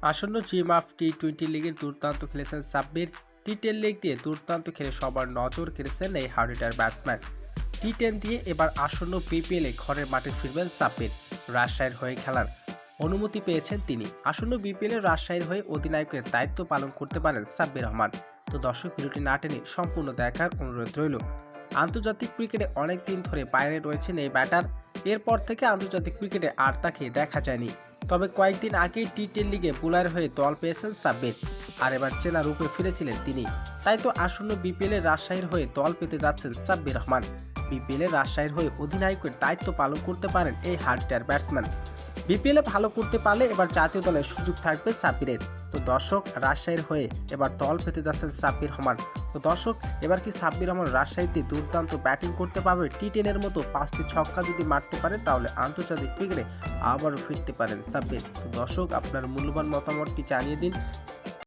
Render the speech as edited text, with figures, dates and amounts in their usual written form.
আসন্ন টি-20 লিগের দুর্দান্ত খেলেছেন সাব্বির। টি10 লিগ দিয়ে দুর্দান্ত খেলে সবার নজর কেড়েছেন এই হার্ডিটার ব্যাটসম্যান। টি10 দিয়ে এবার আসন্ন বিপিএলে ঘরের মাঠে ফিরবেন সাব্বির। রাজশাহীর হয়ে খেলার অনুমতি পেয়েছেন তিনি। আসন্ন বিপিএলে রাজশাহীর হয়ে অধিনায়কের দায়িত্ব পালন করতে পারেন সাব্বির রহমান। তো দর্শক, ভিডিওটি না টেনে সম্পূর্ণ দেখার অনুরোধ রইল। আন্তর্জাতিক ক্রিকেটে অনেক দিন ধরে বাইরে রয়েছেন এই ব্যাটার। এরপর থেকে আন্তর্জাতিক ক্রিকেটে আর তাকে দেখা যায়নি। তবে কয়েকদিন আগেই টি10 লিগে বোলার হয়ে দল পেয়েছেন সাব্বির। আর এবার চেনা রূপে ফিরেছিলেন তিনি। তাই তো আসন্ন বিপিএলে রাজশাহীর হয়ে দল পেতে যাচ্ছেন সাব্বির রহমান। বিপিএলে রাজশাহীর হয়ে অধিনায়কের দায়িত্ব পালন করতে পারেন এই হার্ডিটার ব্যাটসম্যান। বিপিএলে ভালো করতে পারলে এবার জাতীয় দলের সুযোগ থাকবে সাব্বিরের। তো দর্শক, রাজশাহীর হয়ে এবার দল পেতে যাচ্ছেন সাব্বির রহমান। তো দর্শক, এবার কি সাব্বির রহমান রাজশাহীতে দুর্দান্ত ব্যাটিং করতে পারবে? টি10-এর মতো 5টি ছক্কা যদি মারতে পারে তাহলে আন্তর্জাতিক ক্রিকেটে আবারও ফিরতে পারেন সাব্বির। তো দর্শক, আপনার মূল্যবান মতামতটি জানিয়ে দিন।